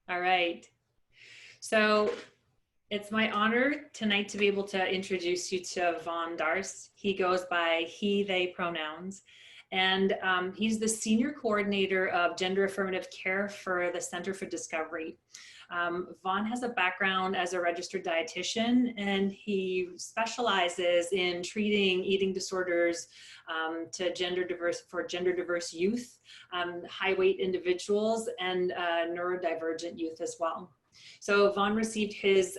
All right. So it's my honor tonight to be able to introduce you to Vaughn Darst. He goes by he, they pronouns. And he's the senior coordinator of gender affirmative care for the Center for Discovery. Vaughn has a background as a registered dietitian, and he specializes in treating eating disorders for gender diverse youth, high weight individuals, and neurodivergent youth as well. So Vaughn received his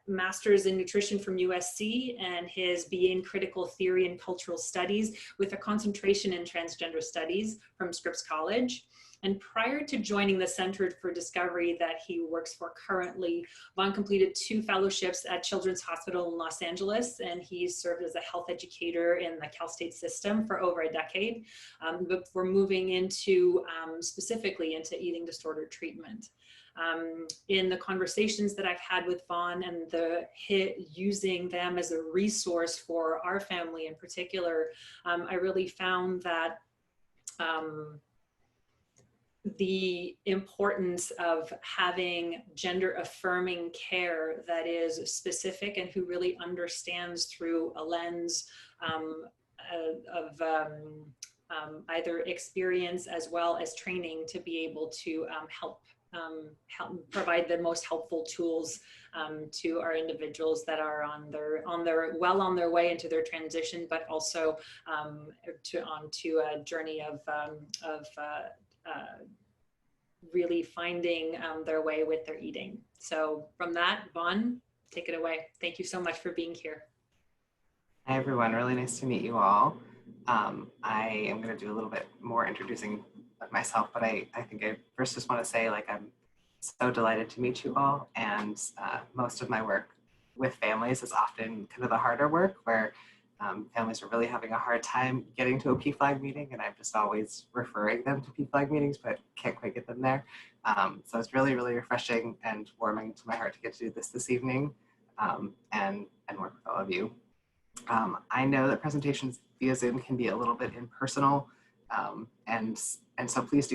master's in nutrition from USC and his BA in critical theory and cultural studies with a concentration in transgender studies from Scripps College. And prior to joining the Center for Discovery that he works for currently, Vaughn completed 2 fellowships at Children's Hospital in Los Angeles, and he served as a health educator in the Cal State system for over a decade before moving into specifically into eating disorder treatment. In the conversations that I've had with Vaughn and using them as a resource for our family in particular, I really found that the importance of having gender affirming care that is specific and who really understands through a lens of either experience as well as training to be able to help provide the most helpful tools to our individuals that are on their way into their transition, but also onto a journey of really finding their way with their eating. So from that, Vaughn, take it away. Thank you so much for being here. Hi, everyone. Really nice to meet you all. I am going to do a little bit more introducing of myself, but I think I first just want to say, like, I'm so delighted to meet you all. And most of my work with families is often kind of the harder work where families are really having a hard time getting to a PFLAG meeting, and I'm just always referring them to PFLAG meetings, but can't quite get them there. So it's really, really refreshing and warming to my heart to get to do this evening and work with all of you. I know that presentations via Zoom can be a little bit impersonal, and so please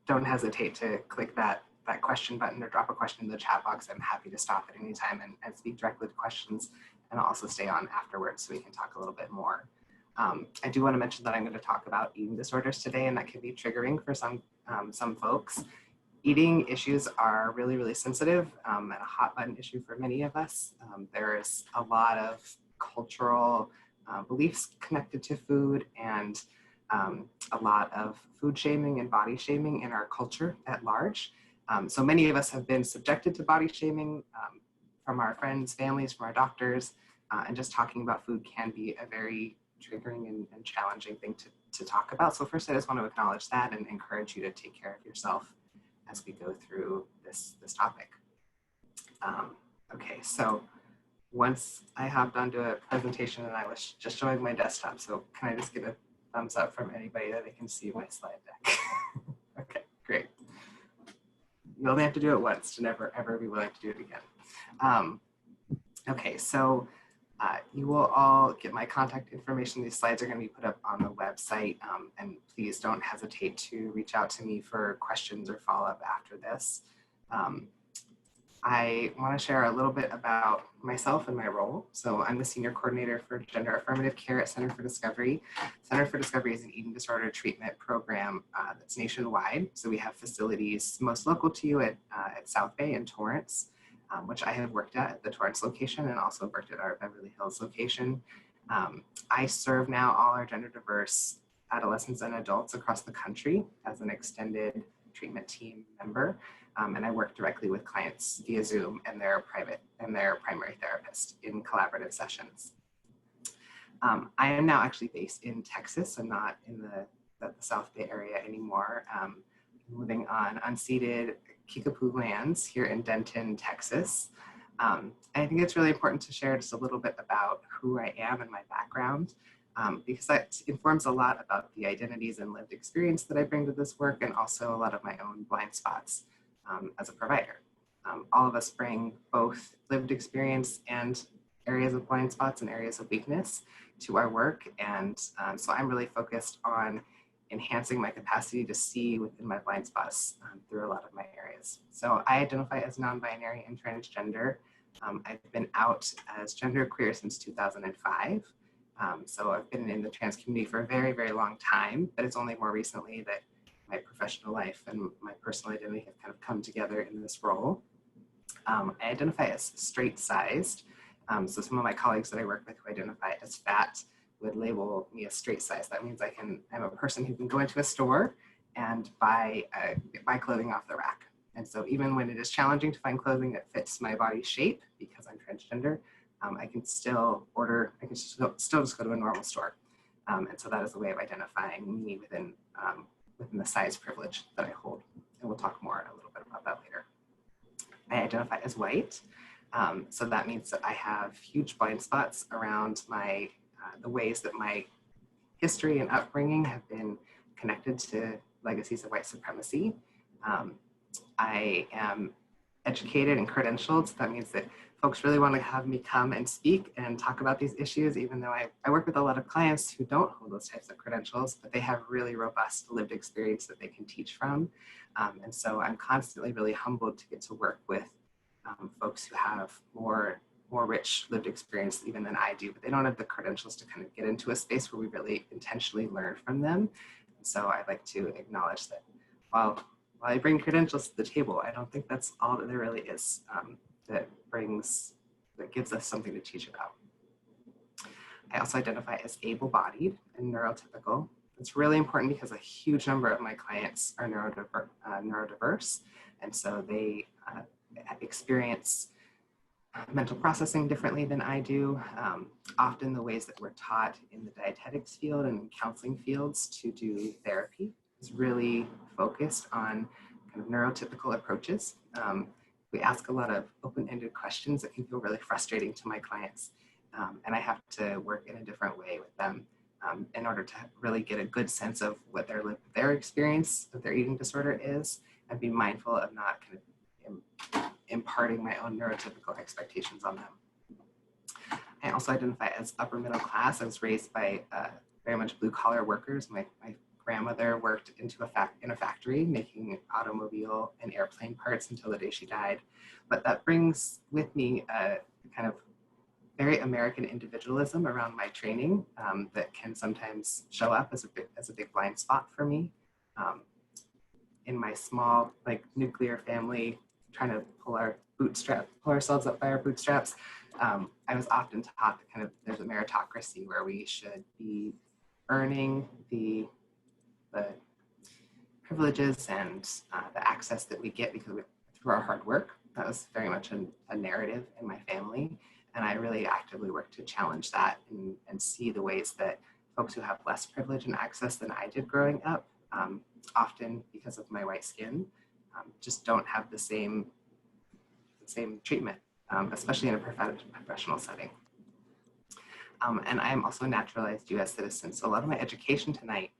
don't hesitate to click that question button or drop a question in the chat box. I'm happy to stop at any time and speak directly to questions, and I'll also stay on afterwards so we can talk a little bit more. I do want to mention that I'm going to talk about eating disorders today, and that can be triggering for some folks. Eating issues are really, really sensitive and a hot button issue for many of us. There is a lot of cultural beliefs connected to food and a lot of food shaming and body shaming in our culture at large. So many of us have been subjected to body shaming from our friends, families, from our doctors, and just talking about food can be a very triggering and challenging thing to talk about. So first, I just want to acknowledge that and encourage you to take care of yourself as we go through this topic. Okay, so once I hopped onto a presentation and I was just showing my desktop, so can I just get a thumbs up from anybody that they can see my slide deck? Okay, great. You only have to do it once to never ever be willing to do it again. Okay, so you will all get my contact information. These slides are going to be put up on the website, and please don't hesitate to reach out to me for questions or follow-up after this. I want to share a little bit about myself and my role. So I'm the senior coordinator for gender affirmative care at Center for Discovery. Center for Discovery is an eating disorder treatment program that's nationwide. So we have facilities most local to you at Southbay and Torrance, which I have worked at the Torrance location and also worked at our Beverly Hills location. I serve now all our gender diverse adolescents and adults across the country as an extended treatment team member. And I work directly with clients via Zoom and their primary therapist in collaborative sessions. I am now actually based in Texas. I'm not in the South Bay area anymore. Living on unceded Kickapoo lands here in Denton, Texas. I think it's really important to share just a little bit about who I am and my background, because that informs a lot about the identities and lived experience that I bring to this work, and also a lot of my own blind spots as a provider. All of us bring both lived experience and areas of blind spots and areas of weakness to our work. And so I'm really focused on enhancing my capacity to see within my blind spots through a lot of my areas. So I identify as non-binary and transgender. I've been out as genderqueer since 2005. So I've been in the trans community for a very, very long time, but it's only more recently that my professional life and my personal identity have kind of come together in this role. I identify as straight-sized. So some of my colleagues that I work with who identify as fat would label me as straight size. That means I'm a person who can go into a store and buy clothing off the rack. And so even when it is challenging to find clothing that fits my body shape, because I'm transgender, I can still just go to a normal store. And so that is a way of identifying me within the size privilege that I hold. And we'll talk more a little bit about that later. I identify as white. So that means that I have huge blind spots around the ways that my history and upbringing have been connected to legacies of white supremacy. I am educated and credentialed. So that means that folks really want to have me come and speak and talk about these issues, even though I work with a lot of clients who don't hold those types of credentials, but they have really robust lived experience that they can teach from. And so I'm constantly really humbled to get to work with folks who have more rich lived experience even than I do, but they don't have the credentials to kind of get into a space where we really intentionally learn from them. And so I'd like to acknowledge that while I bring credentials to the table, I don't think that's all that there really is that gives us something to teach about. I also identify as able-bodied and neurotypical. It's really important because a huge number of my clients are neurodiverse, and so they experience mental processing differently than I do. Often the ways that we're taught in the dietetics field and counseling fields to do therapy is really focused on kind of neurotypical approaches. We ask a lot of open-ended questions that can feel really frustrating to my clients. And I have to work in a different way with them in order to really get a good sense of what their experience of their eating disorder is, and be mindful of not kind of imparting my own neurotypical expectations on them. I also identify as upper middle class. I was raised by very much blue collar workers. My grandmother worked in a factory making automobile and airplane parts until the day she died. But that brings with me a kind of very American individualism around my training that can sometimes show up as a big blind spot for me. In my small, nuclear family, trying to pull ourselves up by our bootstraps, I was often taught that kind of there's a meritocracy where we should be earning the privileges and the access that we get through our hard work. That was very much a narrative in my family. And I really actively work to challenge that and see the ways that folks who have less privilege and access than I did growing up, often because of my white skin, just don't have the same treatment, especially in a professional setting. And I'm also a naturalized US citizen. So a lot of my education tonight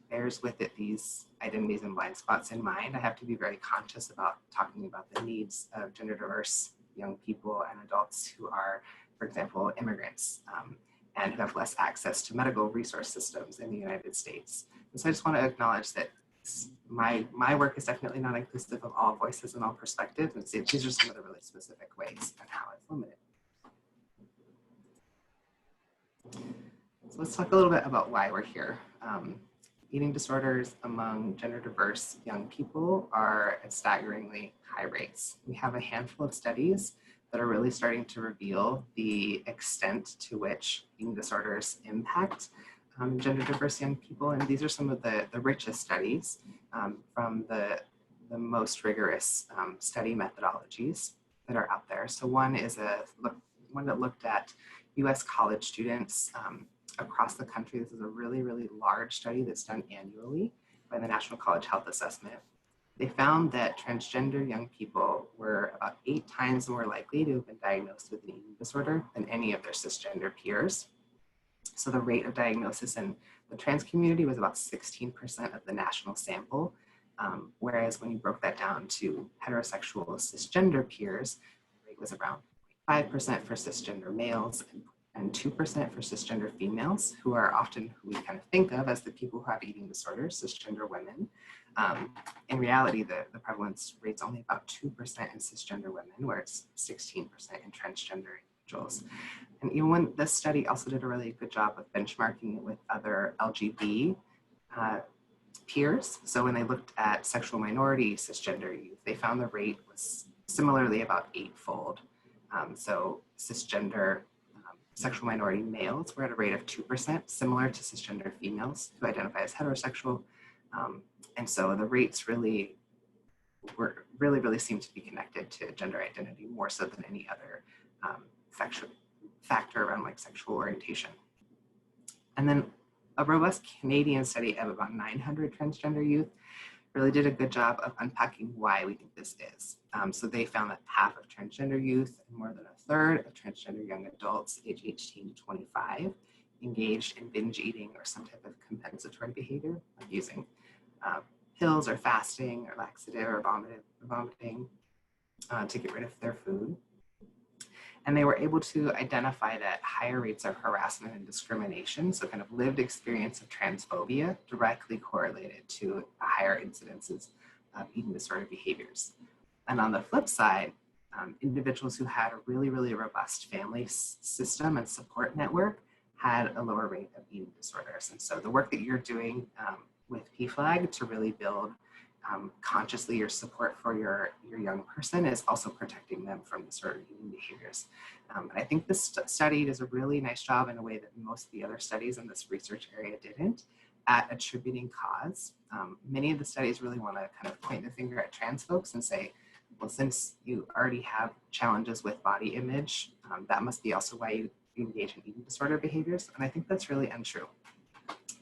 bears with it these identities and blind spots in mind. I have to be very conscious about talking about the needs of gender diverse young people and adults who are, for example, immigrants and who have less access to medical resource systems in the United States. And so I just want to acknowledge that my work is definitely not inclusive of all voices and all perspectives, and see these are some of the really specific ways and how it's limited. So let's talk a little bit about why we're here. Eating disorders among gender diverse young people are at staggeringly high rates. We have a handful of studies that are really starting to reveal the extent to which eating disorders impact gender diverse young people. And these are some of the richest studies from the most rigorous study methodologies that are out there. So one is one that looked at US college students across the country. This is a really, really large study that's done annually by the National College Health Assessment. They found that transgender young people were about 8 times more likely to have been diagnosed with an eating disorder than any of their cisgender peers. So the rate of diagnosis in the trans community was about 16% of the national sample, whereas when you broke that down to heterosexual cisgender peers, the rate was around 5% for cisgender males and 2% for cisgender females, who are often who we kind of think of as the people who have eating disorders, cisgender women. In reality, the prevalence rate's only about 2% in cisgender women, where it's 16% in transgender individuals. And even when this study also did a really good job of benchmarking it with other LGBT peers. So when they looked at sexual minority cisgender youth, they found the rate was similarly about 8-fold. So cisgender sexual minority males were at a rate of 2%, similar to cisgender females who identify as heterosexual. And so the rates really seem to be connected to gender identity more so than any other factor around like sexual orientation. And then a robust Canadian study of about 900 transgender youth really did a good job of unpacking why we think this is. So they found that half of transgender youth and more than a third of transgender young adults age 18 to 25 engaged in binge eating or some type of compensatory behavior, like using pills or fasting or laxative or vomiting to get rid of their food. And they were able to identify that higher rates of harassment and discrimination, so kind of lived experience of transphobia, directly correlated to higher incidences of eating disorder behaviors. And on the flip side, individuals who had a really, really robust family system and support network had a lower rate of eating disorders. And so the work that you're doing with PFLAG to really build consciously your support for your young person is also protecting them from disordered eating behaviors. And I think this study does a really nice job in a way that most of the other studies in this research area didn't at attributing cause. Many of the studies really want to kind of point the finger at trans folks and say, well, since you already have challenges with body image, that must be also why you engage in eating disorder behaviors. And I think that's really untrue.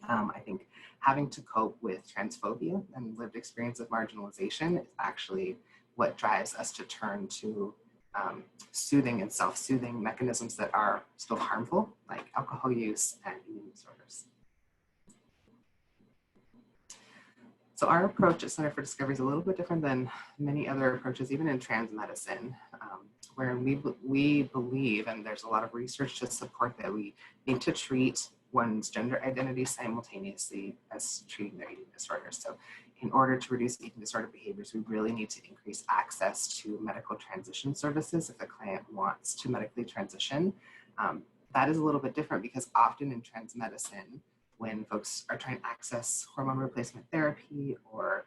I think having to cope with transphobia and lived experience of marginalization is actually what drives us to turn to soothing and self-soothing mechanisms that are still harmful, like alcohol use and eating disorders. So our approach at Center for Discovery is a little bit different than many other approaches, even in trans medicine, where we believe, and there's a lot of research to support that we need to treat one's gender identity simultaneously as treating their eating disorders. So in order to reduce eating disorder behaviors, we really need to increase access to medical transition services if the client wants to medically transition. That is a little bit different because often in trans medicine, when folks are trying to access hormone replacement therapy or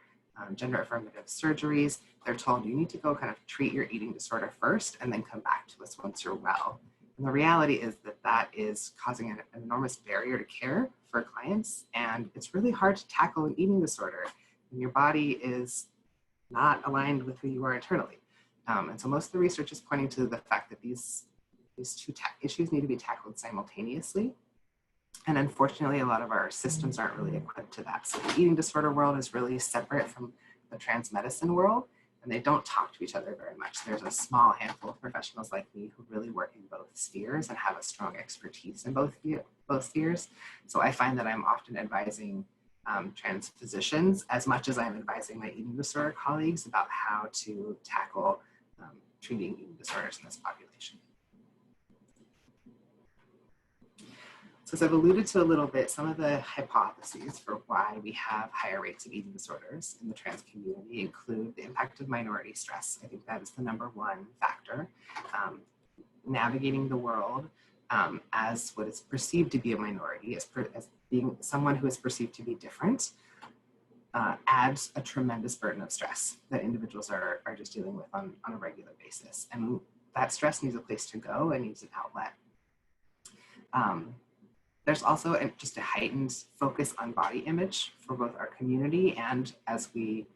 gender affirmative surgeries, they're told you need to go kind of treat your eating disorder first and then come back to us once you're well. And the reality is that that is causing an enormous barrier to care for clients. And it's really hard to tackle an eating disorder when your body is not aligned with who you are internally. And so most of the research is pointing to the fact that these two issues need to be tackled simultaneously. And unfortunately, a lot of our systems aren't really equipped to that. So the eating disorder world is really separate from the trans medicine world, and they don't talk to each other very much. There's a small handful of professionals like me who really work in both spheres and have a strong expertise in both spheres. So I find that I'm often advising trans physicians as much as I'm advising my eating disorder colleagues about how to tackle treating eating disorders in this population. So as I've alluded to a little bit, some of the hypotheses for why we have higher rates of eating disorders in the trans community include the impact of minority stress. I think that is the #1 factor. Navigating the world as what is perceived to be a minority, as being someone who is perceived to be different, adds a tremendous burden of stress that individuals are just dealing with on a regular basis. And that stress needs a place to go and needs an outlet. There's also just a heightened focus on body image for both our community and as we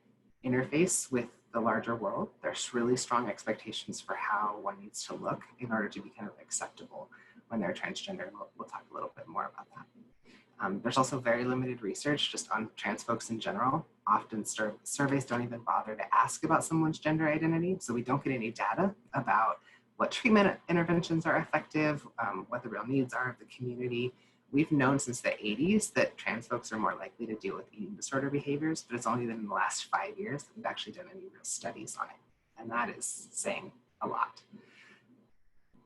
interface with the larger world. There's really strong expectations for how one needs to look in order to be kind of acceptable when they're transgender. And we'll talk a little bit more about that. There's also very limited research just on trans folks in general. Often surveys don't even bother to ask about someone's gender identity, so we don't get any data about what treatment interventions are effective, what the real needs are of the community. We've known since the 80s that trans folks are more likely to deal with eating disorder behaviors, but it's only been in the last 5 years that we've actually done any real studies on it. And that is saying a lot.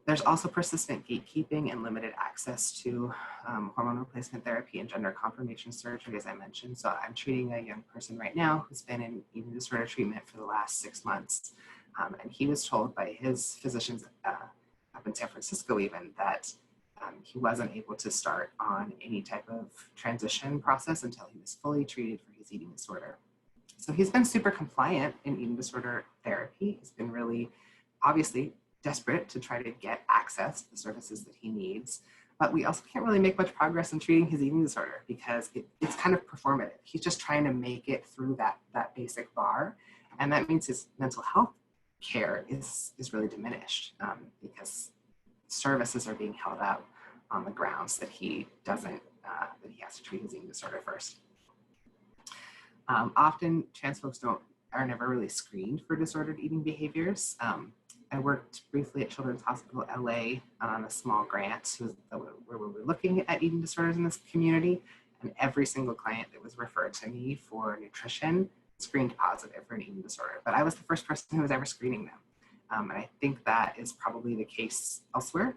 There's also persistent gatekeeping and limited access to hormone replacement therapy and gender confirmation surgery, as I mentioned. So I'm treating a young person right now who's been in eating disorder treatment for the last 6 months. And he was told by his physicians up in San Francisco even that he wasn't able to start on any type of transition process until he was fully treated for his eating disorder. So he's been super compliant in eating disorder therapy. He's been really, obviously, desperate to try to get access to the services that he needs. But we also can't really make much progress in treating his eating disorder because it's kind of performative. He's just trying to make it through that basic bar. And that means his mental health care is really diminished because services are being held up on the grounds that he doesn't, that he has to treat his eating disorder first. Often trans folks are never really screened for disordered eating behaviors. I worked briefly at Children's Hospital LA on a small grant where we were looking at eating disorders in this community, and every single client that was referred to me for nutrition screened positive for an eating disorder. But I was the first person who was ever screening them. And I think that is probably the case elsewhere.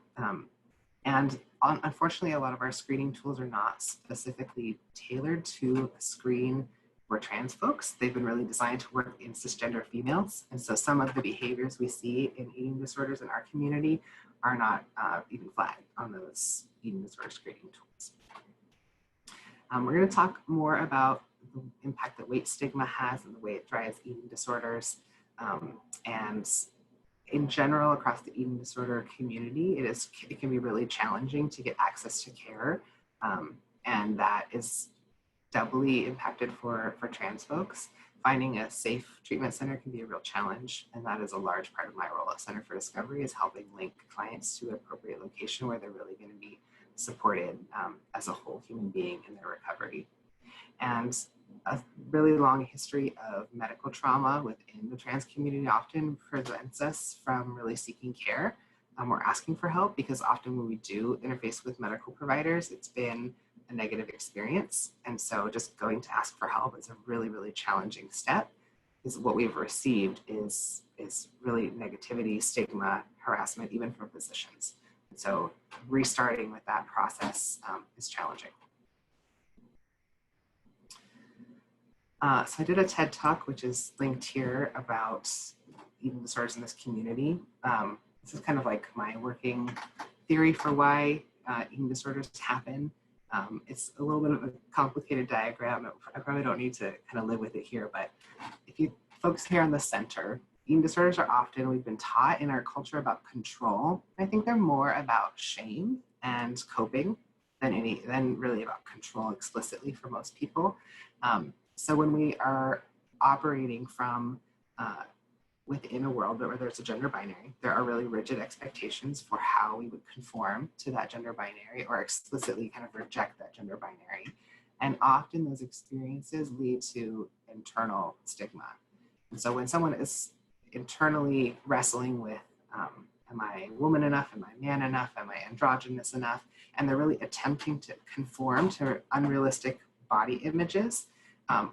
And unfortunately, a lot of our screening tools are not specifically tailored to screen for trans folks. They've been really designed to work in cisgender females. And so some of the behaviors we see in eating disorders in our community are not even flagged on those eating disorder screening tools. We're going to talk more about the impact that weight stigma has and the way it drives eating disorders. And in general, across the eating disorder community, it can be really challenging to get access to care. And that is doubly impacted for trans folks. Finding a safe treatment center can be a real challenge, and that is a large part of my role at Center for Discovery, is helping link clients to an appropriate location where they're really going to be supported as a whole human being in their recovery. And a really long history of medical trauma within the trans community often prevents us from really seeking care or asking for help, because often when we do interface with medical providers, it's been a negative experience. And so just going to ask for help is a really, really challenging step, because what we've received is really negativity, stigma, harassment, even from physicians. And so restarting with that process is challenging. So I did a TED Talk, which is linked here, about eating disorders in this community. This is kind of like my working theory for why eating disorders happen. It's a little bit of a complicated diagram. I probably don't need to kind of live with it here, but if you focus here on the center, eating disorders are often, we've been taught in our culture, about control. I think they're more about shame and coping than really about control explicitly for most people. So when we are operating from within a world where there's a gender binary, there are really rigid expectations for how we would conform to that gender binary or explicitly kind of reject that gender binary. And often those experiences lead to internal stigma. And so when someone is internally wrestling with, am I woman enough? Am I man enough? Am I androgynous enough? And they're really attempting to conform to unrealistic body images,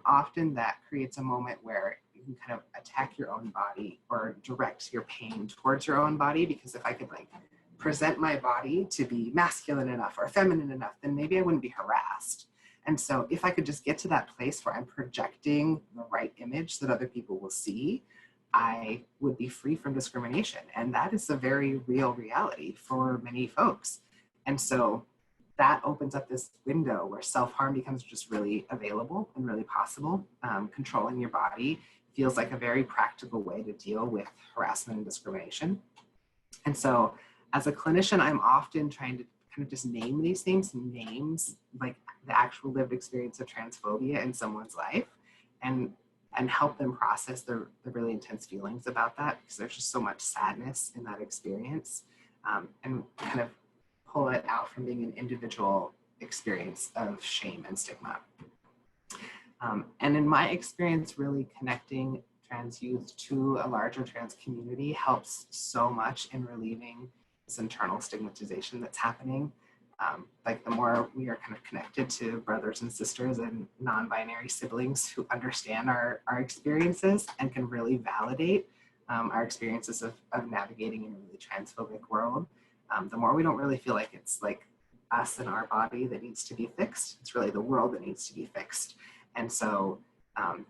often that creates a moment where you can kind of attack your own body or direct your pain towards your own body, because if I could like present my body to be masculine enough or feminine enough, then maybe I wouldn't be harassed. And so if I could just get to that place where I'm projecting the right image that other people will see, I would be free from discrimination. And that is a very real reality for many folks. And so that opens up this window where self-harm becomes just really available and really possible. Controlling your body feels like a very practical way to deal with harassment and discrimination. And so as a clinician, I'm often trying to kind of just name these things, names like the actual lived experience of transphobia in someone's life, and help them process the really intense feelings about that, because there's just so much sadness in that experience, and kind of pull it out from being an individual experience of shame and stigma. And in my experience, really connecting trans youth to a larger trans community helps so much in relieving this internal stigmatization that's happening. Like the more we are kind of connected to brothers and sisters and non-binary siblings who understand our experiences and can really validate our experiences of navigating in a really transphobic world, the more we don't really feel like it's like us and our body that needs to be fixed. It's really the world that needs to be fixed. And so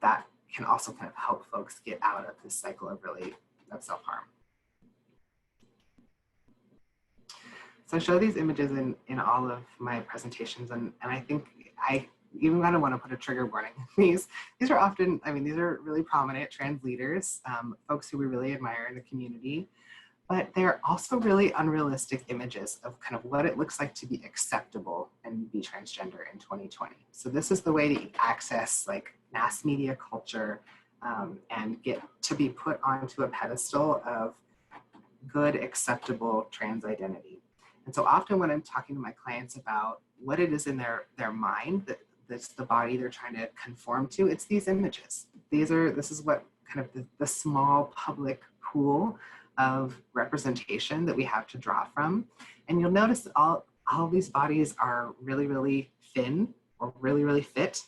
that can also kind of help folks get out of this cycle of self-harm. So I show these images in all of my presentations, and I think I even kind of want to put a trigger warning. These are often, I mean, these are really prominent trans leaders, folks who we really admire in the community, but they're also really unrealistic images of kind of what it looks like to be acceptable and be transgender in 2020. So this is the way to access like mass media culture and get to be put onto a pedestal of good, acceptable trans identity. And so often when I'm talking to my clients about what it is in their mind that's the body they're trying to conform to, it's these images. This is what kind of the small public pool of representation that we have to draw from. And you'll notice that all these bodies are really, really thin or really, really fit.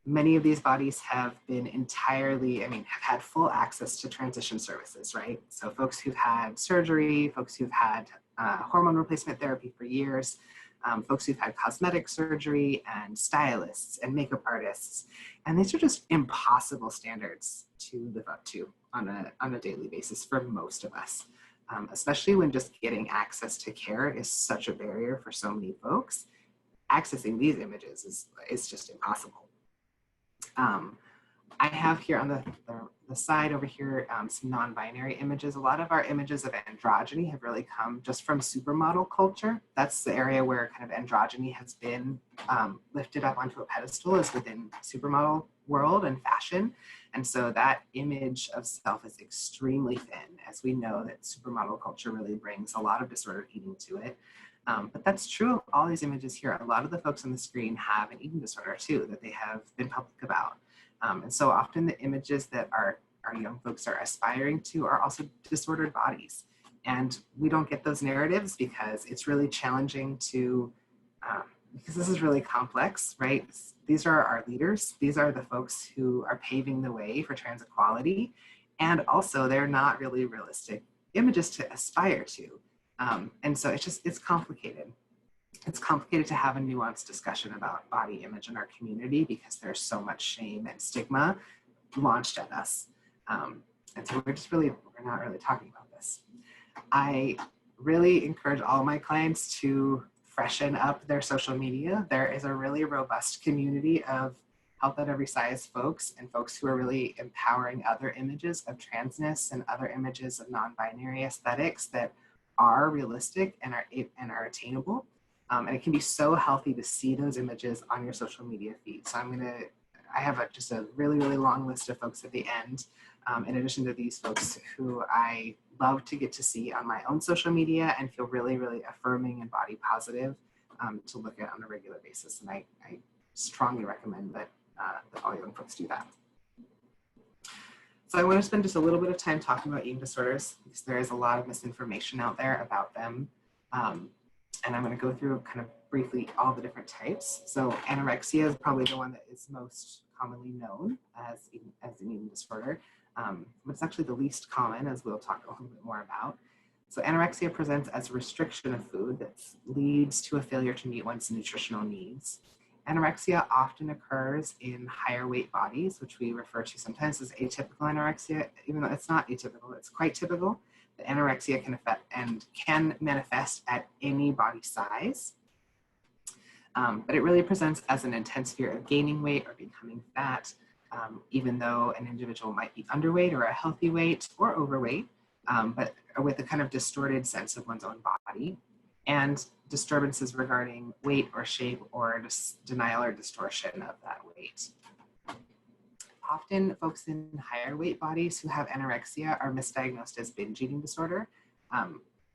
Many of these bodies have been have had full access to transition services, right? So folks who've had surgery, folks who've had hormone replacement therapy for years, folks who've had cosmetic surgery, and stylists and makeup artists. And these are just impossible standards to live up to on a daily basis for most of us, especially when just getting access to care is such a barrier for so many folks. Accessing these images is just impossible. I have here on the side over here some non-binary images. A lot of our images of androgyny have really come just from supermodel culture. That's the area where kind of androgyny has been lifted up onto a pedestal, is within supermodel world and fashion. And so that image of self is extremely thin, as we know that supermodel culture really brings a lot of disordered eating to it. But that's true of all these images here. A lot of the folks on the screen have an eating disorder too, that they have been public about. And so often the images that our young folks are aspiring to are also disordered bodies. And we don't get those narratives because it's really challenging to, because this is really complex, right? These are our leaders. These are the folks who are paving the way for trans equality. And also they're not really realistic images to aspire to. And so it's complicated. It's complicated to have a nuanced discussion about body image in our community because there's so much shame and stigma launched at us. And so we're not really talking about this. I really encourage all my clients to freshen up their social media. There is a really robust community of health at every size folks and folks who are really empowering other images of transness and other images of non-binary aesthetics that are realistic and are attainable. And it can be so healthy to see those images on your social media feed. So I have just a really, really long list of folks at the end, in addition to these folks who I love to get to see on my own social media and feel really, really affirming and body positive to look at on a regular basis. And I strongly recommend that all young folks do that. So I want to spend just a little bit of time talking about eating disorders because there is a lot of misinformation out there about them. And I'm going to go through kind of briefly all the different types. So anorexia is probably the one that is most commonly known as an eating disorder, but it's actually the least common, as we'll talk a little bit more about. So anorexia presents as a restriction of food that leads to a failure to meet one's nutritional needs. Anorexia often occurs in higher weight bodies, which we refer to sometimes as atypical anorexia, even though it's not atypical, it's quite typical. The anorexia can manifest at any body size, but it really presents as an intense fear of gaining weight or becoming fat, even though an individual might be underweight or a healthy weight or overweight, but with a kind of distorted sense of one's own body, and disturbances regarding weight or shape or denial or distortion of that weight. Often folks in higher weight bodies who have anorexia are misdiagnosed as binge eating disorder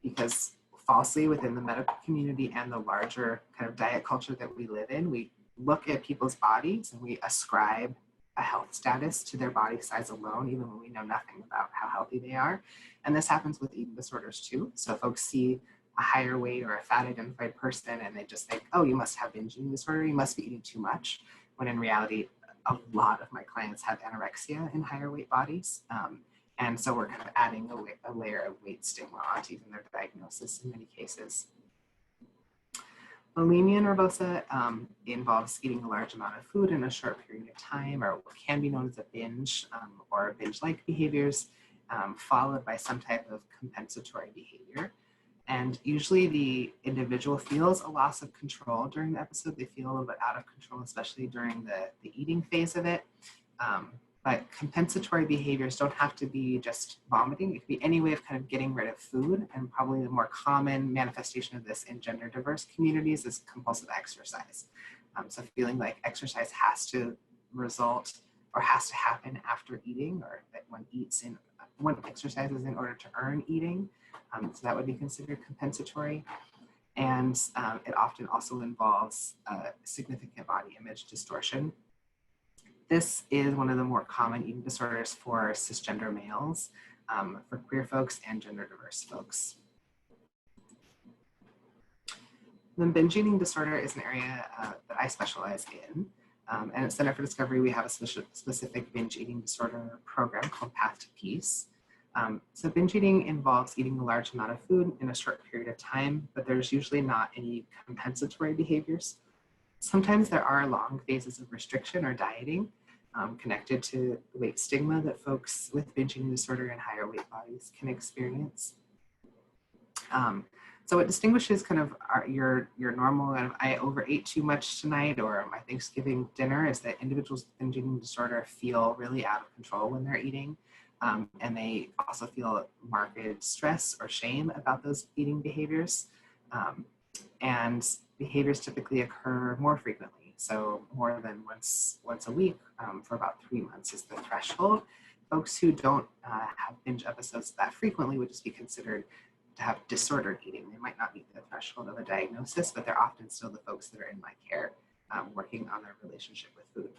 because falsely within the medical community and the larger kind of diet culture that we live in, we look at people's bodies and we ascribe a health status to their body size alone, even when we know nothing about how healthy they are. And this happens with eating disorders too. So folks see a higher weight or a fat identified person and they just think, oh, you must have binge eating disorder, you must be eating too much, when in reality, a lot of my clients have anorexia in higher weight bodies. And so we're kind of adding a layer of weight stigma onto even their diagnosis in many cases. Bulimia nervosa involves eating a large amount of food in a short period of time, or what can be known as a binge or binge-like behaviors, followed by some type of compensatory behavior. And usually the individual feels a loss of control during the episode. They feel a little bit out of control, especially during the eating phase of it. But compensatory behaviors don't have to be just vomiting. It could be any way of kind of getting rid of food. And probably the more common manifestation of this in gender diverse communities is compulsive exercise. So feeling like exercise has to result or has to happen after eating, or that one exercises in order to earn eating. So that would be considered compensatory. And it often also involves significant body image distortion. This is one of the more common eating disorders for cisgender males, for queer folks and gender diverse folks. The binge eating disorder is an area that I specialize in. And at Center for Discovery, we have a specific binge eating disorder program called Path to Peace. So binge eating involves eating a large amount of food in a short period of time, but there's usually not any compensatory behaviors. Sometimes there are long phases of restriction or dieting connected to weight stigma that folks with binge eating disorder and higher weight bodies can experience. So what distinguishes kind of your normal, I overate too much tonight, or my Thanksgiving dinner, is that individuals with binge eating disorder feel really out of control when they're eating. And they also feel marked stress or shame about those eating behaviors. And behaviors typically occur more frequently. So more than once a week for about 3 months is the threshold. Folks who don't have binge episodes that frequently would just be considered to have disordered eating. They might not meet the threshold of a diagnosis, but they're often still the folks that are in my care working on their relationship with food.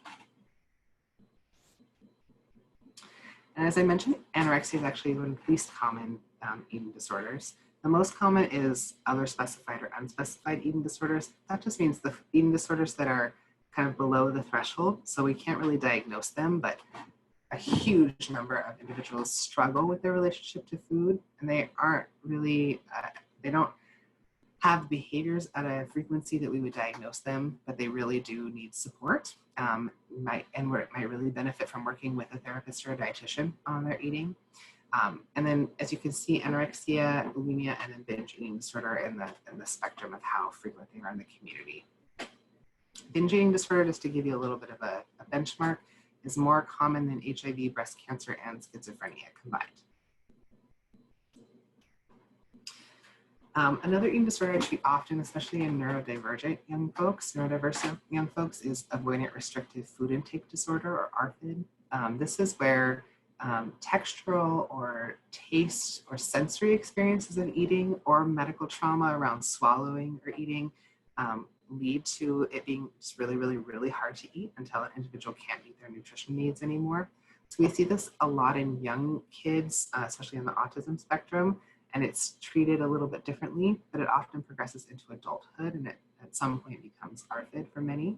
And as I mentioned, anorexia is actually one of the least common eating disorders. The most common is other specified or unspecified eating disorders. That just means the eating disorders that are kind of below the threshold. So we can't really diagnose them, but a huge number of individuals struggle with their relationship to food, and they aren't really, they don't have behaviors at a frequency that we would diagnose them, but they really do need support. Might really benefit from working with a therapist or a dietitian on their eating. And then, as you can see, anorexia, bulimia, and then binge eating disorder in the spectrum of how frequent they are in the community. Binge eating disorder, just to give you a little bit of a benchmark, is more common than HIV, breast cancer, and schizophrenia combined. Another eating disorder I treat often, especially in neurodiverse young folks, is avoidant restrictive food intake disorder, or ARFID. This is where textural or taste or sensory experiences of eating or medical trauma around swallowing or eating lead to it being just really, really, really hard to eat until an individual can't meet their nutrition needs anymore. So we see this a lot in young kids, especially on the autism spectrum, and it's treated a little bit differently, but it often progresses into adulthood, and it at some point becomes ARFID for many.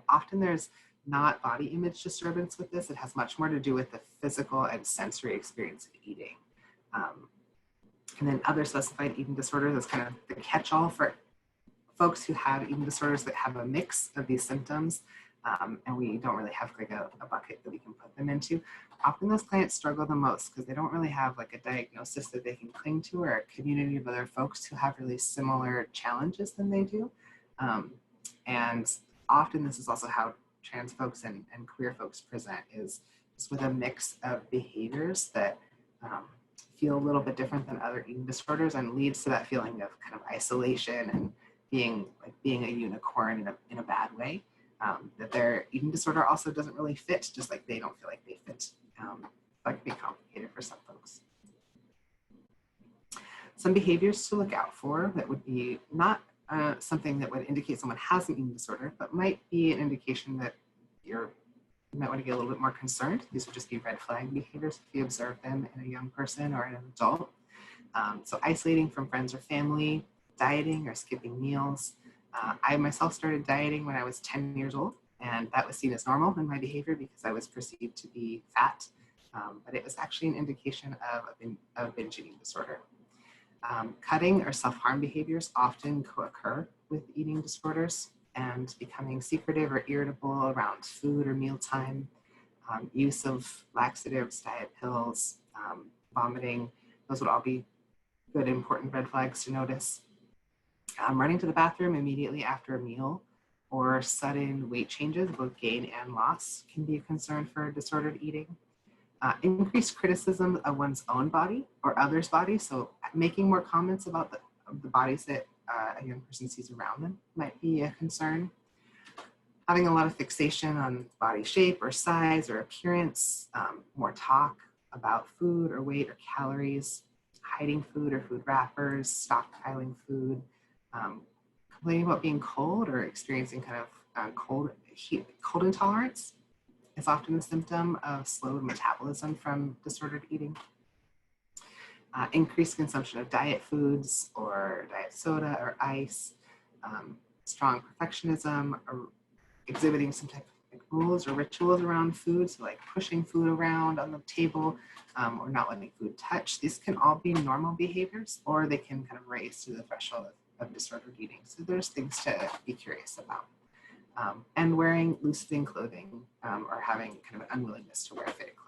Often there's not body image disturbance with this. It has much more to do with the physical and sensory experience of eating. And then other specified eating disorders is kind of the catch-all for folks who have eating disorders that have a mix of these symptoms, and we don't really have like a bucket that we can put them into. Often those clients struggle the most because they don't really have like a diagnosis that they can cling to, or a community of other folks who have really similar challenges than they do. And often this is also how trans folks and queer folks present, is just with a mix of behaviors that feel a little bit different than other eating disorders, and leads to that feeling of kind of isolation and being a unicorn in a bad way. That their eating disorder also doesn't really fit, just like they don't feel like they fit. That can be complicated for some folks. Some behaviors to look out for that would be not something that would indicate someone has an eating disorder, but might be an indication that you might want to get a little bit more concerned. These would just be red flag behaviors if you observe them in a young person or in an adult. So isolating from friends or family, dieting or skipping meals. I myself started dieting when I was 10 years old, and that was seen as normal in my behavior because I was perceived to be fat. but it was actually an indication of a binge eating disorder. Cutting or self-harm behaviors often co-occur with eating disorders, and becoming secretive or irritable around food or mealtime, use of laxatives, diet pills, vomiting, those would all be good, important red flags to notice. Running to the bathroom immediately after a meal or sudden weight changes, both gain and loss, can be a concern for disordered eating. Increased criticism of one's own body or others' bodies, so making more comments about the bodies that a young person sees around them might be a concern. Having a lot of fixation on body shape or size or appearance, more talk about food or weight or calories, hiding food or food wrappers, stockpiling food, complaining about being cold or experiencing kind of cold intolerance is often a symptom of slowed metabolism from disordered eating. Increased consumption of diet foods or diet soda or ice, strong perfectionism, or exhibiting some type of like rules or rituals around food, so like pushing food around on the table or not letting food touch. These can all be normal behaviors, or they can kind of raise to the threshold of disordered eating. So there's things to be curious about. And wearing loose-fitting clothing or having kind of an unwillingness to wear fitted clothing.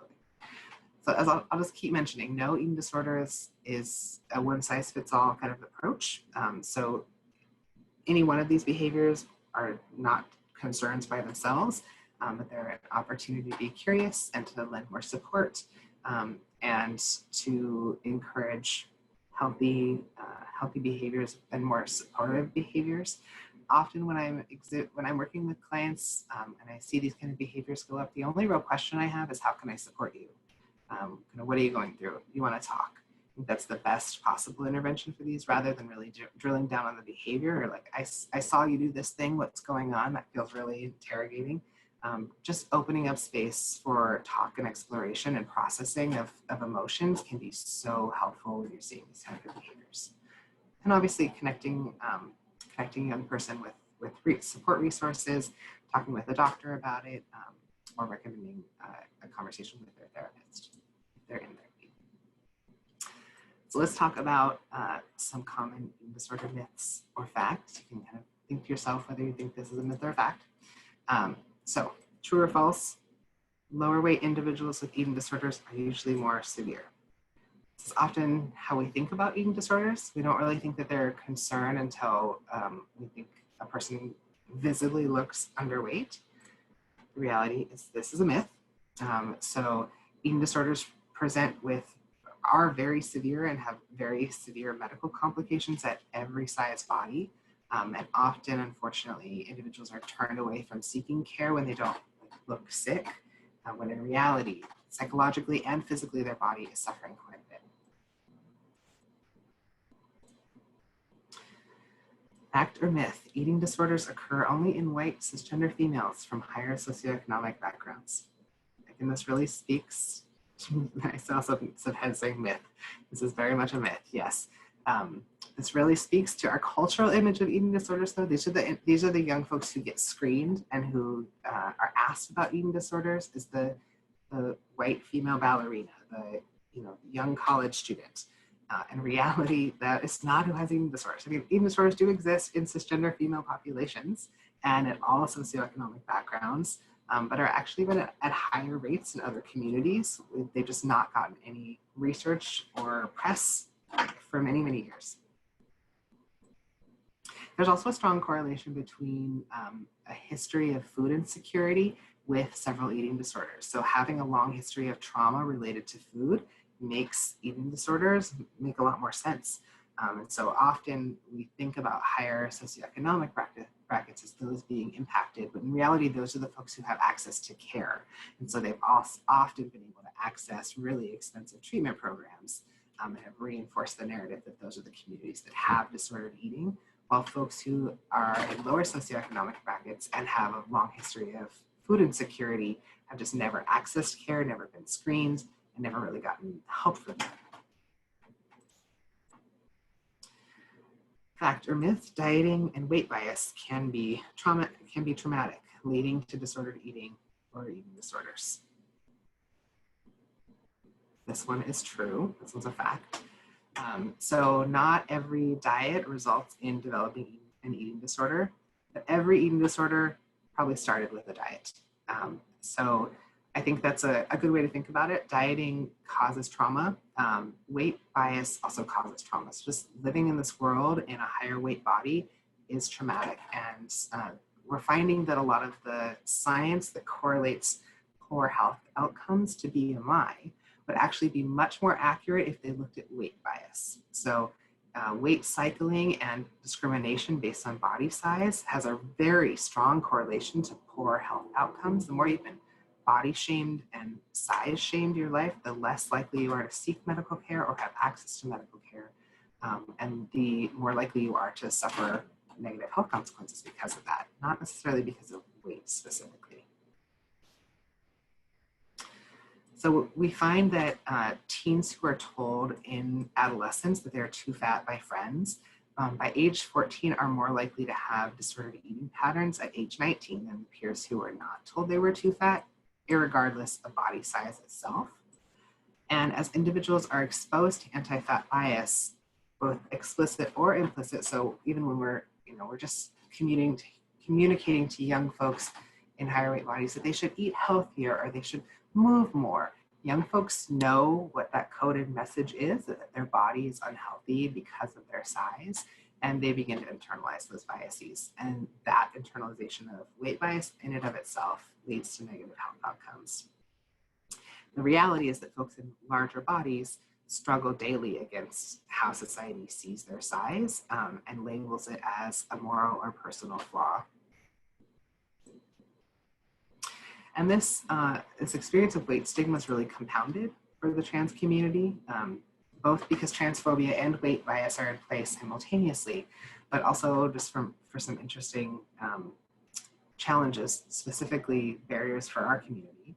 So as I'll just keep mentioning, no eating disorder is a one-size-fits-all kind of approach. So any one of these behaviors are not concerns by themselves, but they're an opportunity to be curious and to lend more support and to encourage healthy behaviors and more supportive behaviors. Often when I'm working with clients and I see these kind of behaviors go up, the only real question I have is, how can I support you? What are you going through? You want to talk. I think that's the best possible intervention for these, rather than really drilling down on the behavior, or like, I saw you do this thing, what's going on? That feels really interrogating. Just opening up space for talk and exploration and processing of emotions can be so helpful when you're seeing these kind of behaviors. And obviously connecting a young person with support resources, talking with a doctor about it, or recommending a conversation with their therapist if they're in therapy. So let's talk about some common eating disorder myths or facts. You can kind of think to yourself whether you think this is a myth or a fact. So true or false, lower weight individuals with eating disorders are usually more severe. This is often how we think about eating disorders. We don't really think that they're a concern until we think a person visibly looks underweight. The reality is this is a myth. So eating disorders are very severe and have very severe medical complications at every size body. And often, unfortunately, individuals are turned away from seeking care when they don't look sick, when in reality, psychologically and physically, their body is suffering quite a bit. Fact or myth, eating disorders occur only in white cisgender females from higher socioeconomic backgrounds. And this really speaks to, I saw some heads saying myth. This is very much a myth, yes. This really speaks to our cultural image of eating disorders, though. These are the young folks who get screened and who are asked about eating disorders, is the white female ballerina, the young college student. In reality, that is not who has eating disorders. I mean, eating disorders do exist in cisgender female populations and at all socioeconomic backgrounds, but are actually been at higher rates in other communities. They've just not gotten any research or press for many, many years. There's also a strong correlation between a history of food insecurity with several eating disorders. So having a long history of trauma related to food makes eating disorders make a lot more sense. And so often we think about higher socioeconomic brackets as those being impacted, but in reality, those are the folks who have access to care. And so they've often been able to access really expensive treatment programs and have reinforced the narrative that those are the communities that have disordered eating, while folks who are in lower socioeconomic brackets and have a long history of food insecurity have just never accessed care, never been screened, and never really gotten help from them. Fact or myth, dieting and weight bias can be traumatic, leading to disordered eating or eating disorders. this one is true. This one's a fact. So not every diet results in developing an eating disorder, but every eating disorder probably started with a diet. So I think that's a good way to think about it. Dieting causes trauma. Weight bias also causes trauma. So just living in this world in a higher weight body is traumatic. And we're finding that a lot of the science that correlates poor health outcomes to BMI would actually be much more accurate if they looked at weight bias. So weight cycling and discrimination based on body size has a very strong correlation to poor health outcomes. The more you've been body shamed and size shamed your life, the less likely you are to seek medical care or have access to medical care. And the more likely you are to suffer negative health consequences because of that, not necessarily because of weight specifically. So we find that teens who are told in adolescence that they're too fat by friends, by age 14 are more likely to have disordered eating patterns at age 19 than peers who are not told they were too fat, irregardless of body size itself. And as individuals are exposed to anti-fat bias, both explicit or implicit, so even when we're just communicating to young folks in higher weight bodies that they should eat healthier or they should move more. Young folks know what that coded message is, that their body is unhealthy because of their size, and they begin to internalize those biases. And that internalization of weight bias in and of itself leads to negative health outcomes. The reality is that folks in larger bodies struggle daily against how society sees their size and labels it as a moral or personal flaw. And this experience of weight stigma is really compounded for the trans community, both because transphobia and weight bias are in place simultaneously, but also just for some interesting challenges, specifically barriers for our community.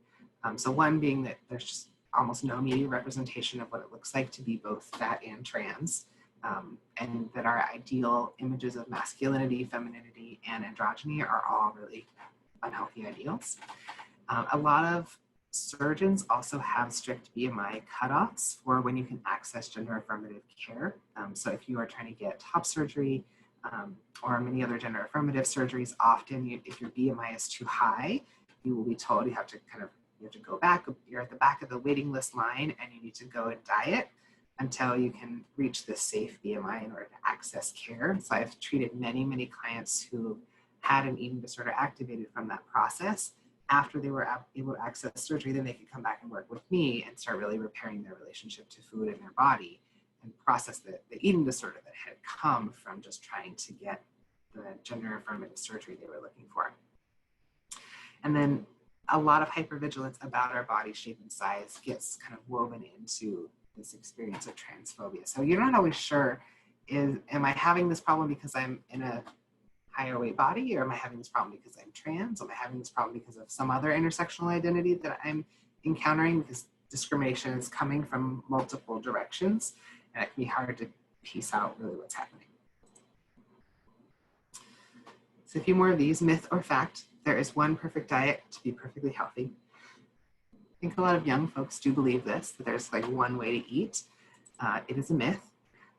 So one being that there's just almost no media representation of what it looks like to be both fat and trans, and that our ideal images of masculinity, femininity, and androgyny are all really unhealthy ideals. A lot of surgeons also have strict BMI cutoffs for when you can access gender affirmative care. So if you are trying to get top surgery or many other gender affirmative surgeries, often if your BMI is too high, you will be told you have to go back, you're at the back of the waiting list line and you need to go and diet until you can reach this safe BMI in order to access care. So I've treated many clients who had an eating disorder activated from that process. After they were able to access surgery, then they could come back and work with me and start really repairing their relationship to food in their body and process the eating disorder that had come from just trying to get the gender affirmative surgery they were looking for. And then a lot of hypervigilance about our body shape and size gets kind of woven into this experience of transphobia. So you're not always sure, am I having this problem because I'm in a higher weight body, or am I having this problem because I'm trans? Am I having this problem because of some other intersectional identity that I'm encountering? Because discrimination is coming from multiple directions, and it can be hard to piece out really what's happening. So a few more of these, myth or fact. There is one perfect diet to be perfectly healthy. I think a lot of young folks do believe this, that there's like one way to eat. It is a myth.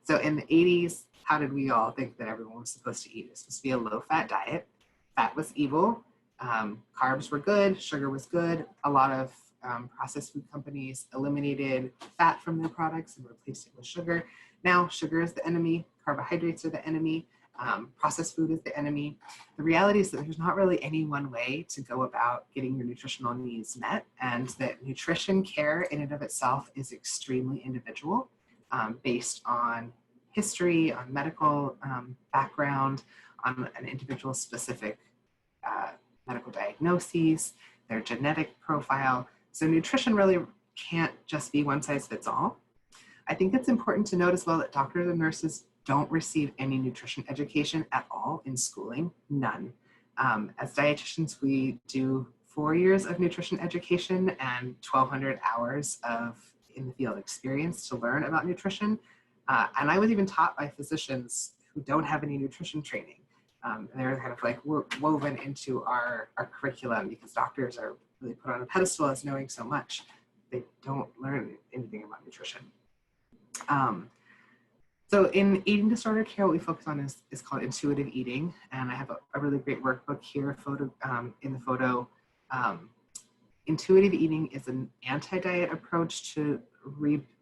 So in the 80s, how did we all think that everyone was supposed to eat? It was supposed to be a low-fat diet. Fat was evil. Carbs were good. Sugar was good. A lot of processed food companies eliminated fat from their products and replaced it with sugar. Now, sugar is the enemy. Carbohydrates are the enemy. Processed food is the enemy. The reality is that there's not really any one way to go about getting your nutritional needs met, and that nutrition care in and of itself is extremely individual, based on history, on medical background, on an individual's specific medical diagnoses, their genetic profile. So nutrition really can't just be one size fits all. I think it's important to note as well that doctors and nurses don't receive any nutrition education at all in schooling, none. As dietitians, we do 4 years of nutrition education and 1,200 hours of in the field experience to learn about nutrition. And I was even taught by physicians who don't have any nutrition training. And they're kind of like woven into our curriculum because doctors are really put on a pedestal as knowing so much. they don't learn anything about nutrition. So in eating disorder care, what we focus on is called intuitive eating. And I have a really great workbook here in the photo. Intuitive eating is an anti-diet approach to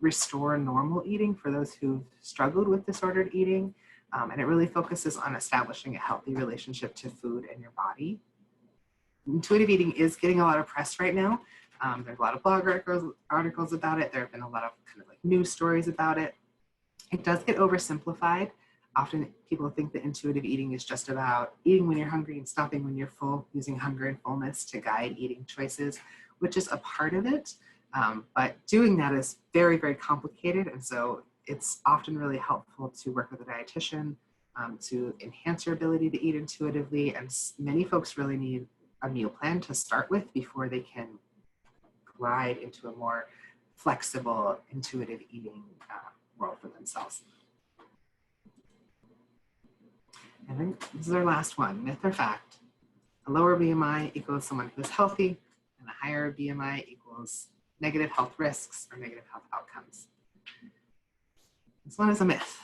restore normal eating for those who've struggled with disordered eating. And it really focuses on establishing a healthy relationship to food and your body. Intuitive eating is getting a lot of press right now. There's a lot of blog articles about it. There have been a lot of kind of like news stories about it. It does get oversimplified. Often people think that intuitive eating is just about eating when you're hungry and stopping when you're full, using hunger and fullness to guide eating choices, which is a part of it. But doing that is very, very complicated. And so it's often really helpful to work with a dietitian to enhance your ability to eat intuitively. And many folks really need a meal plan to start with before they can glide into a more flexible, intuitive eating world for themselves. And then this is our last one, myth or fact. A lower BMI equals someone who is healthy, and a higher BMI equals negative health risks or negative health outcomes. This one is a myth.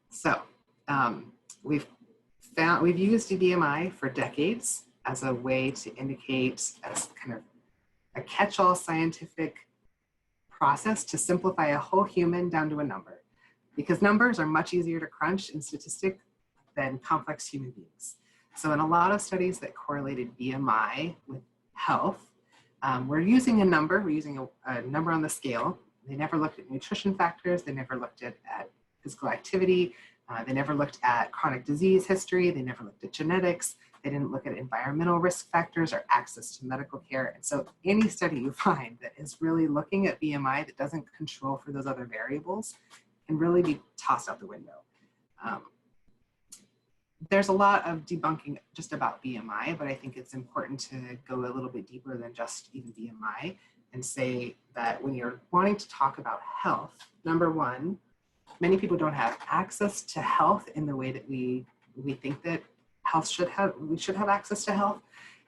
So we've used BMI for decades as a way to indicate as kind of a catch-all scientific process to simplify a whole human down to a number, because numbers are much easier to crunch in statistics than complex human beings. So in a lot of studies that correlated BMI with health, we're using a number, we're using a number on the scale. They never looked at nutrition factors, they never looked at physical activity, they never looked at chronic disease history, they never looked at genetics, they didn't look at environmental risk factors or access to medical care. And so any study you find that is really looking at BMI that doesn't control for those other variables can really be tossed out the window. There's a lot of debunking just about BMI, but I think it's important to go a little bit deeper than just even BMI and say that when you're wanting to talk about health, number one, many people don't have access to health in the way that we think that we should have access to health.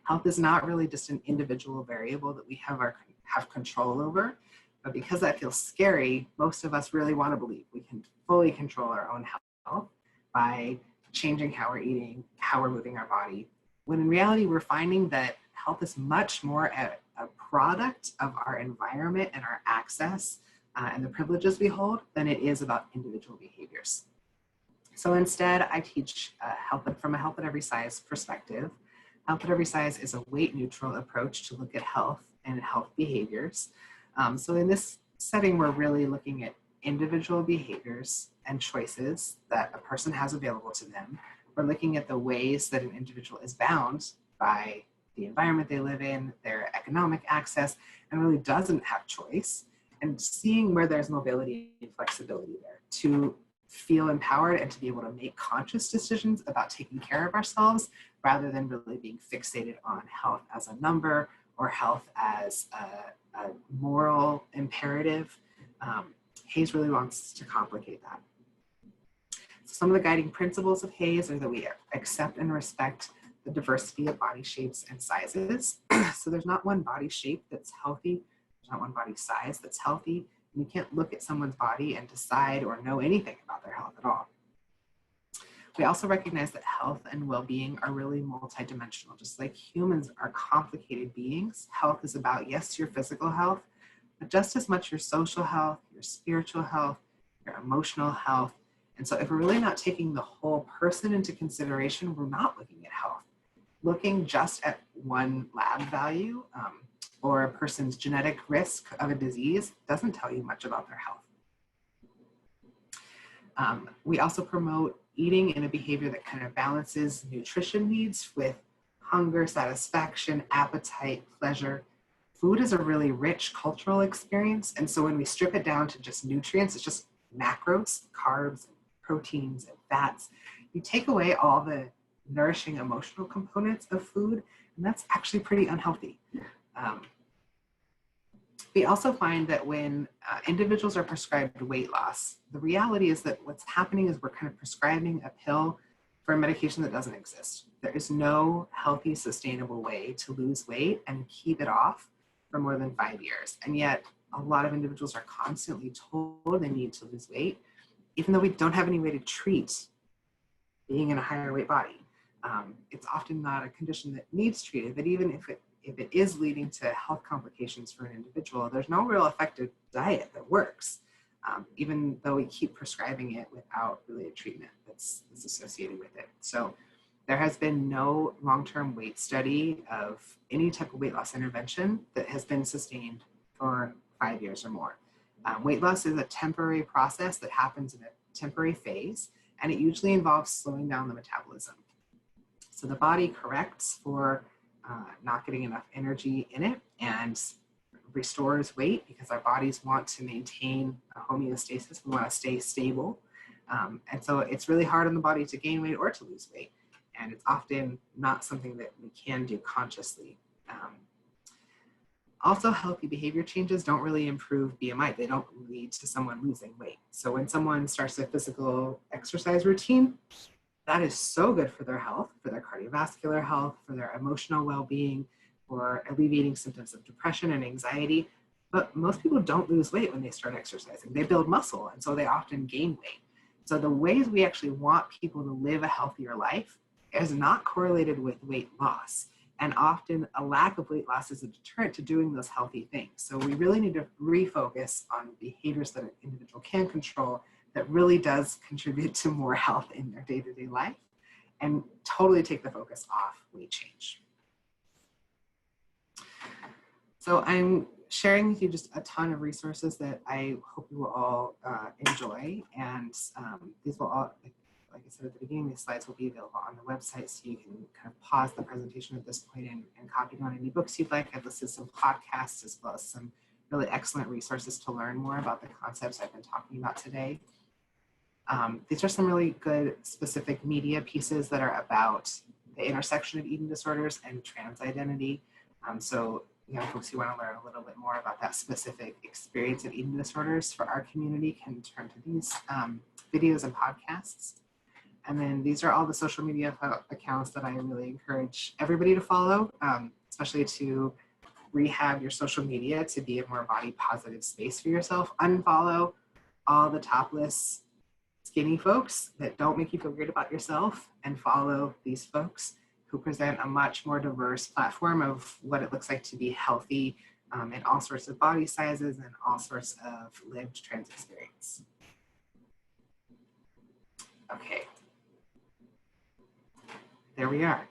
Health is not really just an individual variable that we have control over, but because that feels scary, most of us really want to believe we can fully control our own health by changing how we're eating, how we're moving our body, when in reality, we're finding that health is much more a product of our environment and our access and the privileges we hold than it is about individual behaviors. So instead, I teach from a health at every size perspective. Health at every size is a weight neutral approach to look at health and health behaviors. So in this setting, we're really looking at individual behaviors and choices that a person has available to them. We're looking at the ways that an individual is bound by the environment they live in, their economic access, and really doesn't have choice, and seeing where there's mobility and flexibility there to feel empowered and to be able to make conscious decisions about taking care of ourselves rather than really being fixated on health as a number or health as a moral imperative. HAES really wants to complicate that. So some of the guiding principles of HAES are that we accept and respect the diversity of body shapes and sizes. So there's not one body shape that's healthy. There's not one body size that's healthy. And you can't look at someone's body and decide or know anything about their health at all. We also recognize that health and well-being are really multidimensional. Just like humans are complicated beings, health is about, yes, your physical health, but just as much your social health, your spiritual health, your emotional health. And so if we're really not taking the whole person into consideration, we're not looking at health. Looking just at one lab value or a person's genetic risk of a disease doesn't tell you much about their health. We also promote eating in a behavior that kind of balances nutrition needs with hunger, satisfaction, appetite, pleasure. Food is a really rich cultural experience. And so when we strip it down to just nutrients, it's just macros, carbs, proteins, and fats. You take away all the nourishing emotional components of food, and that's actually pretty unhealthy. We also find that when individuals are prescribed weight loss, the reality is that what's happening is we're kind of prescribing a pill for a medication that doesn't exist. There is no healthy, sustainable way to lose weight and keep it off for more than 5 years. And yet a lot of individuals are constantly told they need to lose weight, even though we don't have any way to treat being in a higher weight body. It's often not a condition that needs treated, but even if it is leading to health complications for an individual, there's no real effective diet that works, even though we keep prescribing it without really a treatment that's associated with it. So there has been no long-term weight study of any type of weight loss intervention that has been sustained for 5 years or more. Weight loss is a temporary process that happens in a temporary phase, and it usually involves slowing down the metabolism. So the body corrects for not getting enough energy in it and restores weight because our bodies want to maintain a homeostasis. We want to stay stable. And so it's really hard on the body to gain weight or to lose weight. And it's often not something that we can do consciously. Also, healthy behavior changes don't really improve BMI. They don't lead to someone losing weight. So when someone starts a physical exercise routine, that is so good for their health, for their cardiovascular health, for their emotional well-being, for alleviating symptoms of depression and anxiety. But most people don't lose weight when they start exercising. They build muscle, and so they often gain weight. So the ways we actually want people to live a healthier life is not correlated with weight loss. And often a lack of weight loss is a deterrent to doing those healthy things. So we really need to refocus on behaviors that an individual can control that really does contribute to more health in their day-to-day life, and totally take the focus off weight change. So I'm sharing with you just a ton of resources that I hope you will all enjoy. And these will all, like I said at the beginning, these slides will be available on the website, so you can kind of pause the presentation at this point and copy down any books you'd like. I've listed some podcasts as well as some really excellent resources to learn more about the concepts I've been talking about today. These are some really good specific media pieces that are about the intersection of eating disorders and trans identity. So, folks who want to learn a little bit more about that specific experience of eating disorders for our community can turn to these videos and podcasts. And then these are all the social media accounts that I really encourage everybody to follow, especially to rehab your social media to be a more body positive space for yourself. Unfollow all the topless, skinny folks that don't make you feel great about yourself, and follow these folks who present a much more diverse platform of what it looks like to be healthy in all sorts of body sizes and all sorts of lived trans experience. Okay. There we are.